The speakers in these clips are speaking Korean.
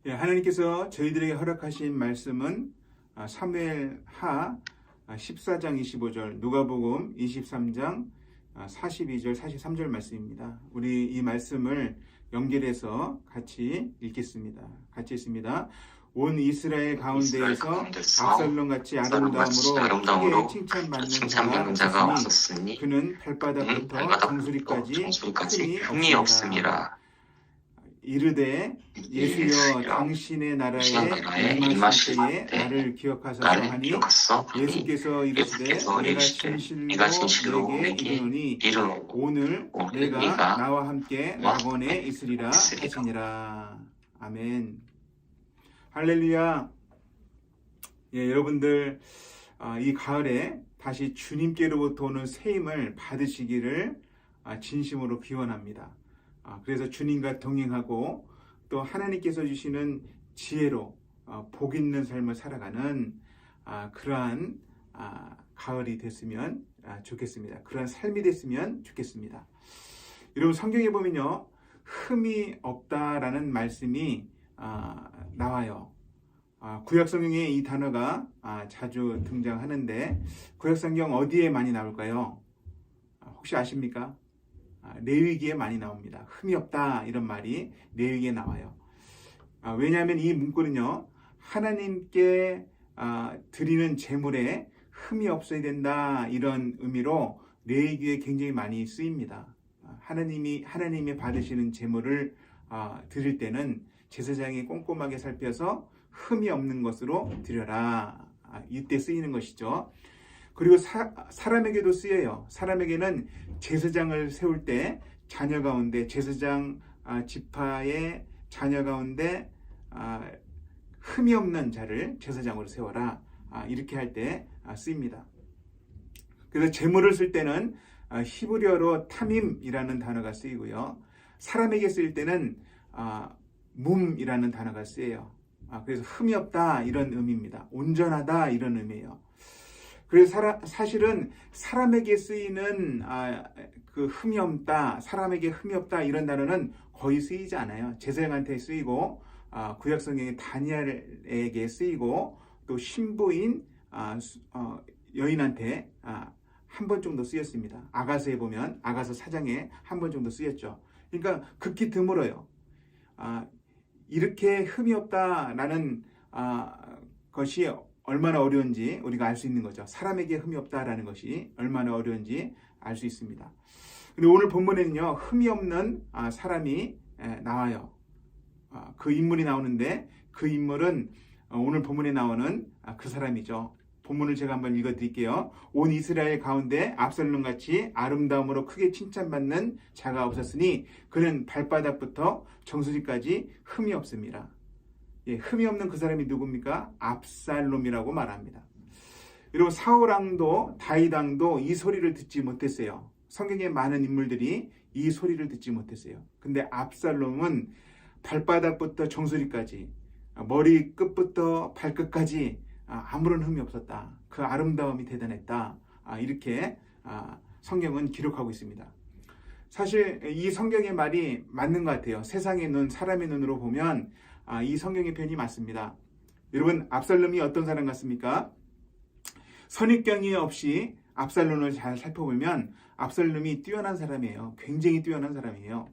예, 하나님께서 저희들에게 허락하신 말씀은 사무엘하 14장 25절, 누가복음 23장 42절, 43절 말씀입니다. 우리 이 말씀을 연결해서 같이 읽겠습니다. 같이 읽습니다. 온 이스라엘 가운데에서 압살롬같이 아름다움으로 크게 칭찬받는 자가 없었으니 그는 발바닥부터 정수리까지 흠이 없습니다. 이르되 예수여 당신의 나라에 임하실 때에 나를 기억하소서 하니 예수께서 이르시되 내가 진실로 내게 이르노니 오늘 내가 나와 함께 낙원에 있으리라 하시니라. 아멘. 할렐루야. 예, 여러분들 이 가을에 다시 주님께로부터 오는 새 힘을 받으시기를 진심으로 기원합니다. 그래서 주님과 동행하고 또 하나님께서 주시는 지혜로 복 있는 삶을 살아가는 그러한 가을이 됐으면 좋겠습니다. 그러한 삶이 됐으면 좋겠습니다. 여러분 성경에 보면요, 흠이 없다라는 말씀이 나와요. 구약성경에 이 단어가 자주 등장하는데 구약성경 어디에 많이 나올까요? 혹시 아십니까? 레위기에 많이 나옵니다. 흠이 없다 이런 말이 레위기에 나와요. 왜냐하면 이 문구는요, 하나님께 드리는 제물에 흠이 없어야 된다 이런 의미로 레위기에 굉장히 많이 쓰입니다. 하나님이 받으시는 제물을 드릴 때는 제사장이 꼼꼼하게 살펴서 흠이 없는 것으로 드려라, 이때 쓰이는 것이죠. 그리고 사람에게도 쓰여요. 사람에게는 제사장을 세울 때 자녀 가운데 제사장 지파의 자녀 가운데 흠이 없는 자를 제사장으로 세워라, 이렇게 할 때 쓰입니다. 그래서 제물을 쓸 때는 히브리어로 타밈이라는 단어가 쓰이고요. 사람에게 쓰일 때는 뭄이라는 단어가 쓰여요. 그래서 흠이 없다 이런 의미입니다. 온전하다 이런 의미예요. 그래서 사실은 사람에게 쓰이는 그 흠이 없다, 사람에게 흠이 없다 이런 단어는 거의 쓰이지 않아요. 제사장한테 쓰이고 구약성경에 다니엘에게 쓰이고 또 신부인 여인한테 한 번 정도 쓰였습니다. 아가서에 보면 아가서 4장에 한 번 정도 쓰였죠. 그러니까 극히 드물어요. 이렇게 흠이 없다라는 것이 얼마나 어려운지 우리가 알 수 있는 거죠. 사람에게 흠이 없다라는 것이 얼마나 어려운지 알 수 있습니다. 근데 오늘 본문에는요, 흠이 없는 사람이 나와요. 그 인물이 나오는데 그 인물은 오늘 본문에 나오는 그 사람이죠. 본문을 제가 한번 읽어드릴게요. 온 이스라엘 가운데 압살롬같이 아름다움으로 크게 칭찬받는 자가 없었으니 그는 발바닥부터 정수리까지 흠이 없습니다. 예, 흠이 없는 그 사람이 누굽니까? 압살롬이라고 말합니다. 여러분 사울왕도 다윗왕도 이 소리를 듣지 못했어요. 성경에 많은 인물들이 이 소리를 듣지 못했어요. 근데 압살롬은 발바닥부터 정수리까지 머리 끝부터 발끝까지 아무런 흠이 없었다. 그 아름다움이 대단했다. 이렇게 성경은 기록하고 있습니다. 사실 이 성경의 말이 맞는 것 같아요. 세상의 눈, 사람의 눈으로 보면 이 성경의 표현이 맞습니다. 여러분 압살롬이 어떤 사람 같습니까? 선입견이 없이 압살롬을 잘 살펴보면 압살롬이 뛰어난 사람이에요. 굉장히 뛰어난 사람이에요.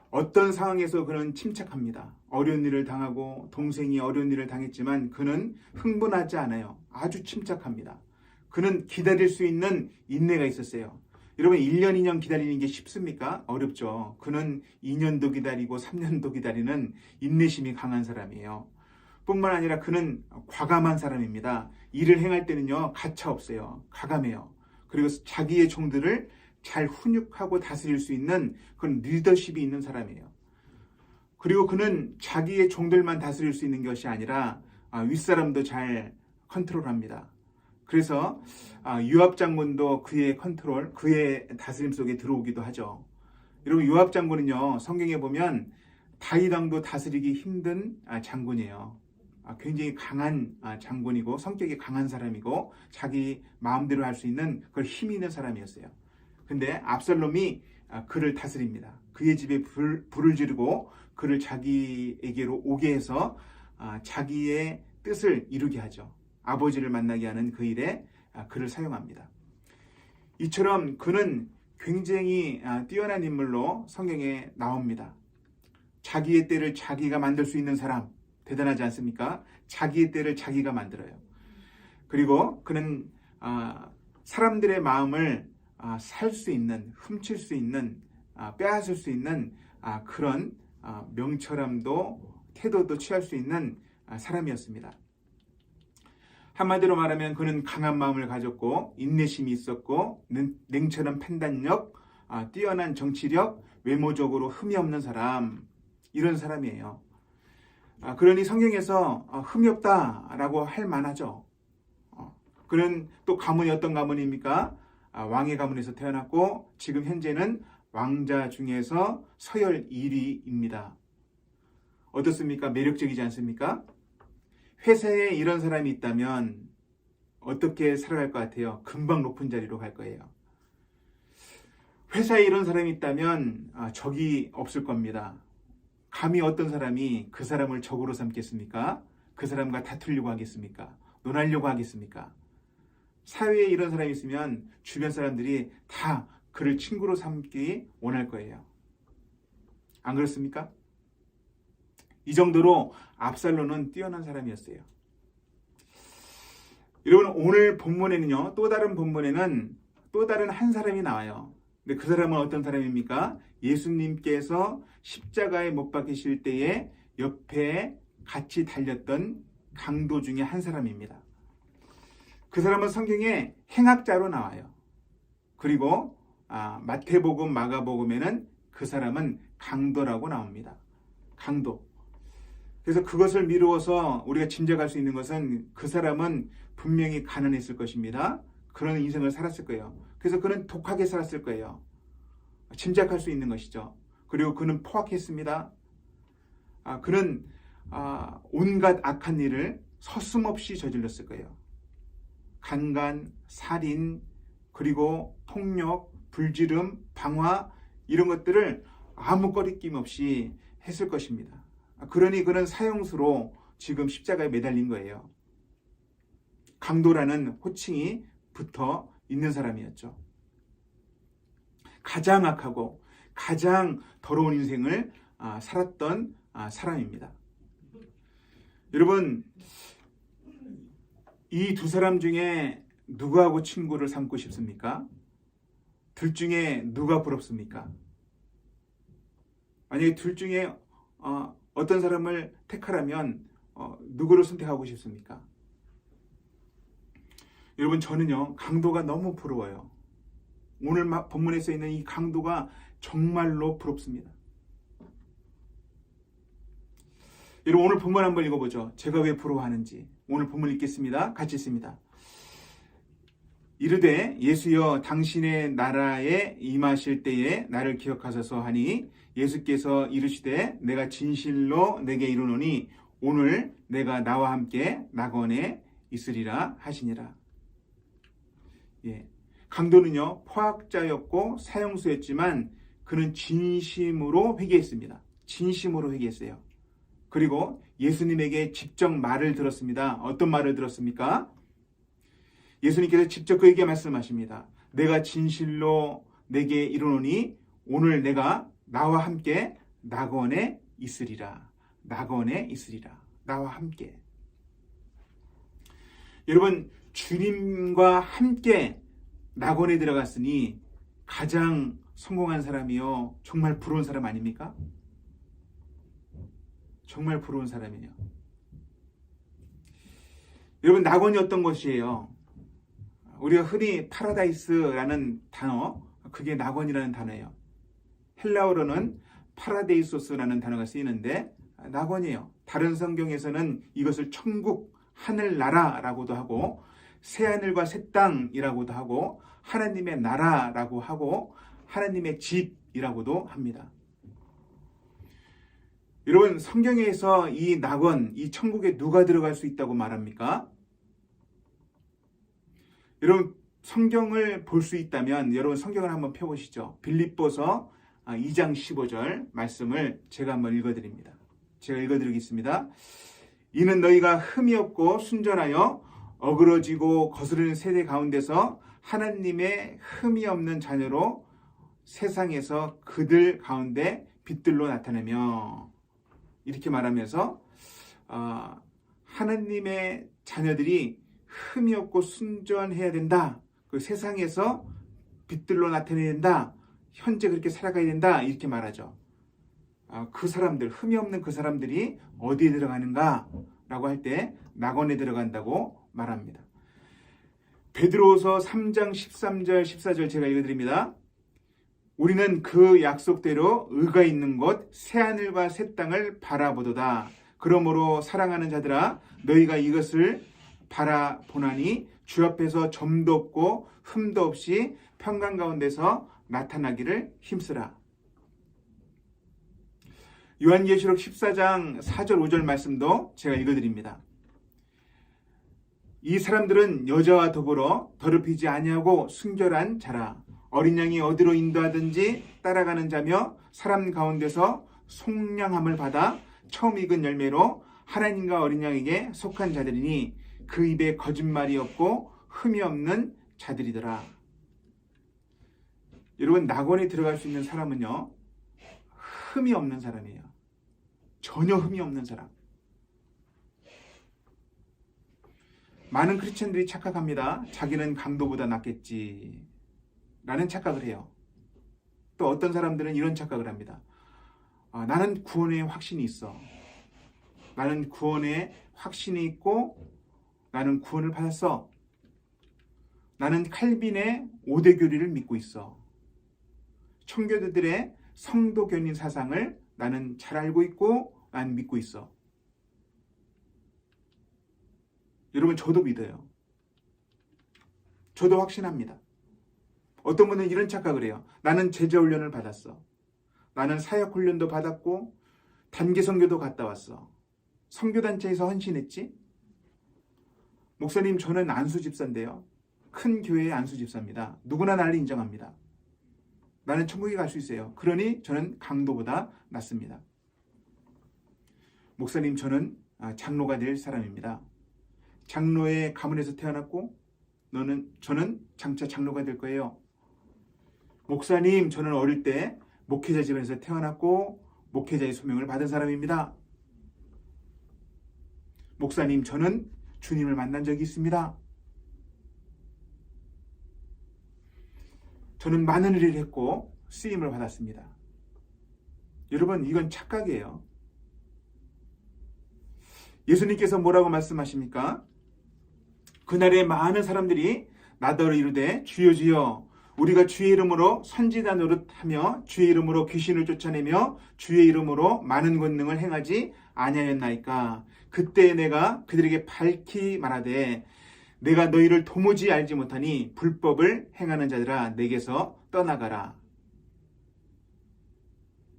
어떤 상황에서 그는 침착합니다. 어려운 일을 당하고 동생이 어려운 일을 당했지만 그는 흥분하지 않아요. 아주 침착합니다. 그는 기다릴 수 있는 인내가 있었어요. 여러분 1년 2년 기다리는 게 쉽습니까? 어렵죠. 그는 2년도 기다리고 3년도 기다리는 인내심이 강한 사람이에요. 뿐만 아니라 그는 과감한 사람입니다. 일을 행할 때는요, 가차 없어요. 과감해요. 그리고 자기의 종들을 잘 훈육하고 다스릴 수 있는 그런 리더십이 있는 사람이에요. 그리고 그는 자기의 종들만 다스릴 수 있는 것이 아니라 윗사람도 잘 컨트롤합니다. 그래서 요압 장군도 그의 다스림 속에 들어오기도 하죠. 여러분 요압 장군은요, 성경에 보면 다윗 왕도 다스리기 힘든 장군이에요. 굉장히 강한 장군이고 성격이 강한 사람이고 자기 마음대로 할 수 있는 그런 힘이 있는 사람이었어요. 근데 압살롬이 그를 다스립니다. 그의 집에 불을 지르고 그를 자기에게로 오게 해서 자기의 뜻을 이루게 하죠. 아버지를 만나게 하는 그 일에 그를 사용합니다. 이처럼 그는 굉장히 뛰어난 인물로 성경에 나옵니다. 자기의 때를 자기가 만들 수 있는 사람, 대단하지 않습니까? 자기의 때를 자기가 만들어요. 그리고 그는 사람들의 마음을 살 수 있는, 훔칠 수 있는, 빼앗을 수 있는 그런 명철함도 태도도 취할 수 있는 사람이었습니다. 한마디로 말하면 그는 강한 마음을 가졌고 인내심이 있었고 냉철한 판단력, 뛰어난 정치력, 외모적으로 흠이 없는 사람, 이런 사람이에요. 그러니 성경에서 흠이 없다라고 할 만하죠. 그는 또 가문이 어떤 가문입니까? 왕의 가문에서 태어났고 지금 현재는 왕자 중에서 서열 1위입니다. 어떻습니까? 매력적이지 않습니까? 회사에 이런 사람이 있다면 어떻게 살아갈 것 같아요? 금방 높은 자리로 갈 거예요. 회사에 이런 사람이 있다면 적이 없을 겁니다. 감히 어떤 사람이 그 사람을 적으로 삼겠습니까? 그 사람과 다투려고 하겠습니까? 논하려고 하겠습니까? 사회에 이런 사람이 있으면 주변 사람들이 다 그를 친구로 삼기 원할 거예요. 안 그렇습니까? 이 정도로 압살롬은 뛰어난 사람이었어요. 여러분, 오늘 본문에는요, 또 다른 본문에는 또 다른 한 사람이 나와요. 근데 그 사람은 어떤 사람입니까? 예수님께서 십자가에 못 박히실 때에 옆에 같이 달렸던 강도 중에 한 사람입니다. 그 사람은 성경에 행악자로 나와요. 그리고 마태복음, 마가복음에는 그 사람은 강도라고 나옵니다. 강도. 그래서 그것을 미루어서 우리가 짐작할 수 있는 것은 그 사람은 분명히 가난했을 것입니다. 그런 인생을 살았을 거예요. 그래서 그는 독하게 살았을 거예요. 짐작할 수 있는 것이죠. 그리고 그는 포악했습니다. 그는 온갖 악한 일을 서슴없이 저질렀을 거예요. 강간, 살인, 그리고 폭력, 불지름, 방화 이런 것들을 아무 거리낌 없이 했을 것입니다. 그러니 그는 사형수로 지금 십자가에 매달린 거예요. 강도라는 호칭이 붙어 있는 사람이었죠. 가장 악하고 가장 더러운 인생을 살았던 사람입니다. 여러분, 이 두 사람 중에 누구하고 친구를 삼고 싶습니까? 둘 중에 누가 부럽습니까? 만약에 둘 중에 어떤 사람을 택하라면 누구를 선택하고 싶습니까? 여러분, 저는요, 강도가 너무 부러워요. 오늘 본문에 써 있는 이 강도가 정말로 부럽습니다. 여러분, 오늘 본문 한번 읽어보죠. 제가 왜 부러워하는지. 오늘 본문 읽겠습니다. 같이 읽습니다. 이르되 예수여 당신의 나라에 임하실 때에 나를 기억하소서 하니 예수께서 이르시되 내가 진실로 내게 이르노니 오늘 내가 나와 함께 낙원에 있으리라 하시니라. 예. 강도는요, 포악자였고 사형수였지만 그는 진심으로 회개했습니다. 진심으로 회개했어요. 그리고 예수님에게 직접 말을 들었습니다. 어떤 말을 들었습니까? 예수님께서 직접 그에게 말씀하십니다. 내가 진실로 내게 이르노니 오늘 내가 나와 함께 낙원에 있으리라. 낙원에 있으리라. 나와 함께. 여러분, 주님과 함께 낙원에 들어갔으니 가장 성공한 사람이요. 정말 부러운 사람 아닙니까? 정말 부러운 사람이에요. 여러분, 낙원이 어떤 것이에요? 우리가 흔히 파라다이스라는 단어, 그게 낙원이라는 단어예요. 헬라어로는 파라데이소스라는 단어가 쓰이는데 낙원이에요. 다른 성경에서는 이것을 천국, 하늘나라라고도 하고 새하늘과 새 땅이라고도 하고 하나님의 나라라고 하고 하나님의 집이라고도 합니다. 여러분, 성경에서 이 낙원, 이 천국에 누가 들어갈 수 있다고 말합니까? 여러분, 성경을 볼 수 있다면 여러분 성경을 한번 펴보시죠. 빌립보서 2장 15절 말씀을 제가 한번 읽어드립니다. 제가 읽어드리겠습니다. 이는 너희가 흠이 없고 순전하여 어그러지고 거스르는 세대 가운데서 하나님의 흠이 없는 자녀로 세상에서 그들 가운데 빛들로 나타내며, 이렇게 말하면서 하나님의 자녀들이 흠이 없고 순전해야 된다. 그 세상에서 빛들로 나타내야 된다. 현재 그렇게 살아가야 된다. 이렇게 말하죠. 그 사람들, 흠이 없는 그 사람들이 어디에 들어가는가? 라고 할 때 낙원에 들어간다고 말합니다. 베드로후서 3장 13절 14절 제가 읽어드립니다. 우리는 그 약속대로 의가 있는 곳 새하늘과 새 땅을 바라보도다. 그러므로 사랑하는 자들아 너희가 이것을 바라보나니 주 앞에서 점도 없고 흠도 없이 평강 가운데서 나타나기를 힘쓰라. 요한계시록 14장 4절 5절 말씀도 제가 읽어드립니다. 이 사람들은 여자와 더불어 더럽히지 아니하고 순결한 자라. 어린 양이 어디로 인도하든지 따라가는 자며 사람 가운데서 속량함을 받아 처음 익은 열매로 하나님과 어린 양에게 속한 자들이니 그 입에 거짓말이 없고 흠이 없는 자들이더라. 여러분, 낙원에 들어갈 수 있는 사람은요, 흠이 없는 사람이에요. 전혀 흠이 없는 사람. 많은 크리스천들이 착각합니다. 자기는 강도보다 낫겠지 라는 착각을 해요. 또 어떤 사람들은 이런 착각을 합니다. 나는 구원에 확신이 있어. 나는 구원에 확신이 있고 나는 구원을 받았어. 나는 칼빈의 5대 교리를 믿고 있어. 청교도들의 성도 견인 사상을 나는 잘 알고 있고 난 믿고 있어. 여러분, 저도 믿어요. 저도 확신합니다. 어떤 분은 이런 착각을 해요. 나는 제자훈련을 받았어. 나는 사역훈련도 받았고 단기 선교도 갔다 왔어. 선교단체에서 헌신했지? 목사님, 저는 안수집사인데요. 큰 교회의 안수집사입니다. 누구나 나를 인정합니다. 나는 천국에 갈 수 있어요. 그러니 저는 강도보다 낫습니다. 목사님, 저는 장로가 될 사람입니다. 장로의 가문에서 태어났고 저는 장차 장로가 될 거예요. 목사님, 저는 어릴 때 목회자 집안에서 태어났고 목회자의 소명을 받은 사람입니다. 목사님, 저는 주님을 만난 적이 있습니다. 저는 많은 일을 했고 쓰임을 받았습니다. 여러분, 이건 착각이에요. 예수님께서 뭐라고 말씀하십니까? 그날에 많은 사람들이 나더러 이르되 주여 주여 우리가 주의 이름으로 선지자 노릇하며 주의 이름으로 귀신을 쫓아내며 주의 이름으로 많은 권능을 행하지 아니하였나이까. 그때 내가 그들에게 밝히 말하되 내가 너희를 도무지 알지 못하니 불법을 행하는 자들아 내게서 떠나가라.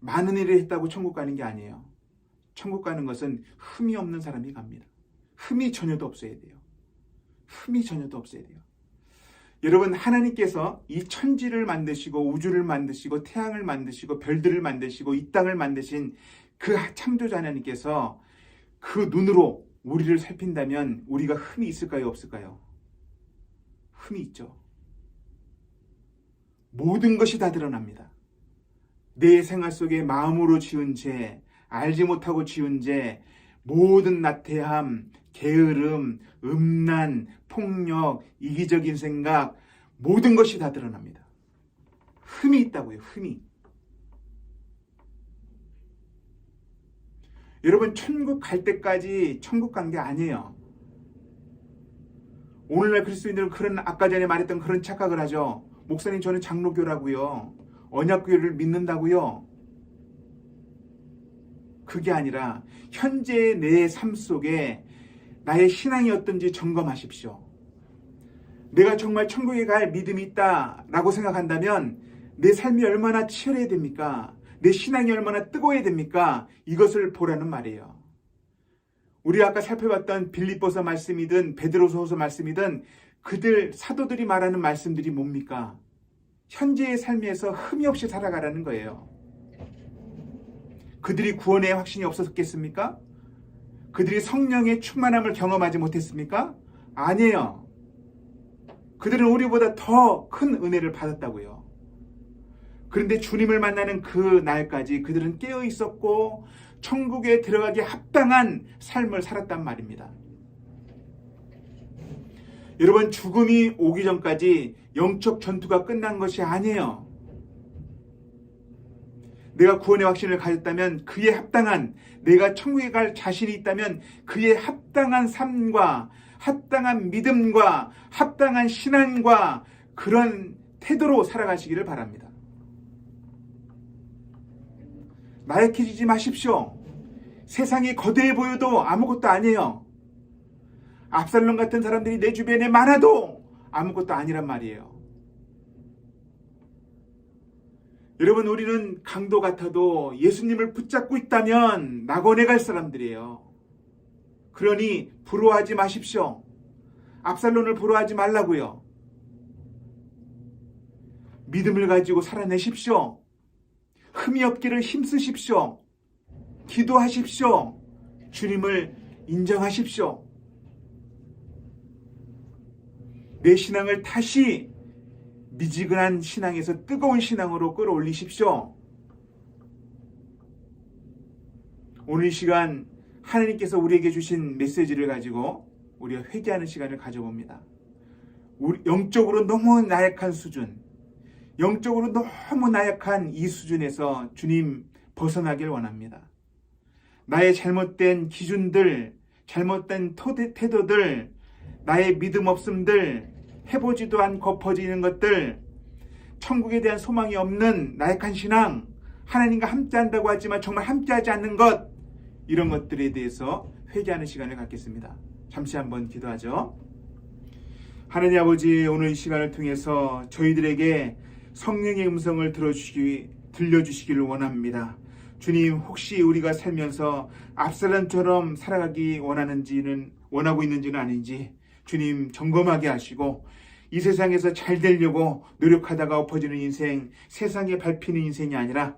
많은 일을 했다고 천국 가는 게 아니에요. 천국 가는 것은 흠이 없는 사람이 갑니다. 흠이 전혀도 없어야 돼요. 흠이 전혀도 없어야 돼요. 여러분, 하나님께서 이 천지를 만드시고 우주를 만드시고 태양을 만드시고 별들을 만드시고 이 땅을 만드신 그 창조자 하나님께서 그 눈으로 우리를 살핀다면 우리가 흠이 있을까요, 없을까요? 흠이 있죠. 모든 것이 다 드러납니다. 내 생활 속에 마음으로 지은 죄, 알지 못하고 지은 죄, 모든 나태함, 게으름, 음란, 폭력, 이기적인 생각, 모든 것이 다 드러납니다. 흠이 있다고요, 흠이. 여러분, 천국 갈 때까지 천국 간 게 아니에요. 오늘날 그리스도인들은 그런, 아까 전에 말했던 그런 착각을 하죠. 목사님, 저는 장로교라고요. 언약교회를 믿는다고요. 그게 아니라 현재 내 삶 속에 나의 신앙이 어떤지 점검하십시오. 내가 정말 천국에 갈 믿음이 있다라고 생각한다면 내 삶이 얼마나 치열해야 됩니까? 내 신앙이 얼마나 뜨거워야 됩니까? 이것을 보라는 말이에요. 우리 아까 살펴봤던 빌립보서 말씀이든 베드로서서 말씀이든 그들 사도들이 말하는 말씀들이 뭡니까? 현재의 삶에서 흠이 없이 살아가라는 거예요. 그들이 구원의 확신이 없었겠습니까? 그들이 성령의 충만함을 경험하지 못했습니까? 아니에요. 그들은 우리보다 더 큰 은혜를 받았다고요. 그런데 주님을 만나는 그 날까지 그들은 깨어 있었고 천국에 들어가기 합당한 삶을 살았단 말입니다. 여러분, 죽음이 오기 전까지 영적 전투가 끝난 것이 아니에요. 내가 구원의 확신을 가졌다면 그에 합당한, 내가 천국에 갈 자신이 있다면 그에 합당한 삶과 합당한 믿음과 합당한 신앙과 그런 태도로 살아가시기를 바랍니다. 나약해지지 마십시오. 세상이 거대해 보여도 아무것도 아니에요. 압살롬 같은 사람들이 내 주변에 많아도 아무것도 아니란 말이에요. 여러분, 우리는 강도 같아도 예수님을 붙잡고 있다면 낙원에 갈 사람들이에요. 그러니 부러워하지 마십시오. 압살롬을 부러워하지 말라고요. 믿음을 가지고 살아내십시오. 흠이 없기를 힘쓰십시오. 기도하십시오. 주님을 인정하십시오. 내 신앙을 다시 미지근한 신앙에서 뜨거운 신앙으로 끌어올리십시오. 오늘 이 시간 하나님께서 우리에게 주신 메시지를 가지고 우리가 회개하는 시간을 가져봅니다. 영적으로 너무 나약한 수준, 영적으로 너무 나약한 이 수준에서 주님 벗어나길 원합니다. 나의 잘못된 기준들, 잘못된 태도들, 나의 믿음 없음들, 해보지도 않고 퍼지는 것들, 천국에 대한 소망이 없는 나약한 신앙, 하나님과 함께한다고 하지만 정말 함께하지 않는 것, 이런 것들에 대해서 회개하는 시간을 갖겠습니다. 잠시 한번 기도하죠. 하나님 아버지, 오늘 이 시간을 통해서 저희들에게 성령의 음성을 들려주시기를 원합니다. 주님, 혹시 우리가 살면서 압살롬처럼 살아가기 원하고 있는지는 아닌지 주님 점검하게 하시고, 이 세상에서 잘 되려고 노력하다가 엎어지는 인생, 세상에 밟히는 인생이 아니라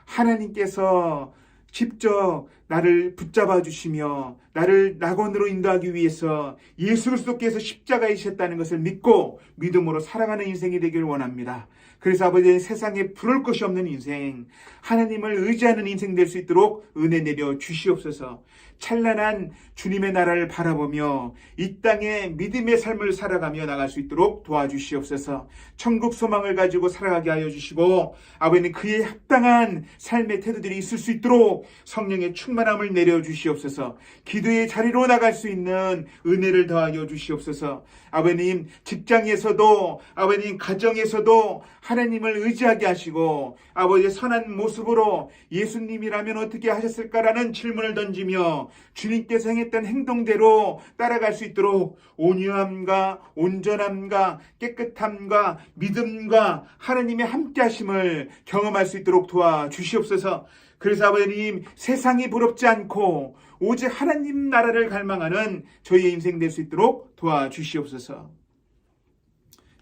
하나님께서 직접 나를 붙잡아 주시며 나를 낙원으로 인도하기 위해서 예수 그리스도께서 십자가이셨다는 것을 믿고 믿음으로 살아가는 인생이 되기를 원합니다. 그래서 아버지, 세상에 부러울 것이 없는 인생, 하나님을 의지하는 인생 될 수 있도록 은혜 내려 주시옵소서. 찬란한 주님의 나라를 바라보며 이 땅에 믿음의 삶을 살아가며 나갈 수 있도록 도와주시옵소서. 천국 소망을 가지고 살아가게 하여 주시고, 아버지는 그에 합당한 삶의 태도들이 있을 수 있도록 성령의 충만함을 내려 주시옵소서. 기도의 자리로 나갈 수 있는 은혜를 더하여 주시옵소서. 아버님, 직장에서도, 아버님, 가정에서도 하나님을 의지하게 하시고, 아버지의 선한 모습으로 예수님이라면 어떻게 하셨을까라는 질문을 던지며 주님께서 행했던 행동대로 따라갈 수 있도록 온유함과 온전함과 깨끗함과 믿음과 하나님의 함께하심을 경험할 수 있도록 도와주시옵소서. 그래서 아버님, 세상이 부럽지 않고 오직 하나님 나라를 갈망하는 저희의 인생 될 수 있도록 도와주시옵소서.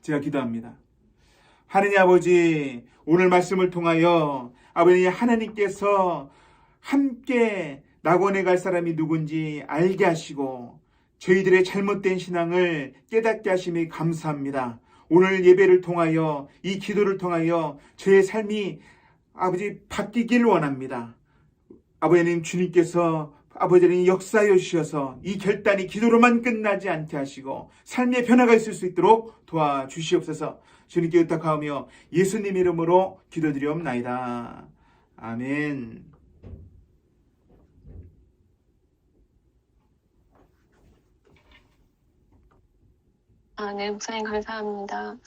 제가 기도합니다. 하느님 아버지, 오늘 말씀을 통하여 아버지, 하나님께서 함께 낙원에 갈 사람이 누군지 알게 하시고 저희들의 잘못된 신앙을 깨닫게 하심이 감사합니다. 오늘 예배를 통하여, 이 기도를 통하여 저의 삶이 아버지 바뀌길 원합니다. 아버지님, 주님께서 아버지님 역사하여 주셔서 이 결단이 기도로만 끝나지 않게 하시고 삶의 변화가 있을 수 있도록 도와주시옵소서. 주님께 의탁하오며 예수님 이름으로 기도드리옵나이다. 아멘. 네, 목사님 감사합니다.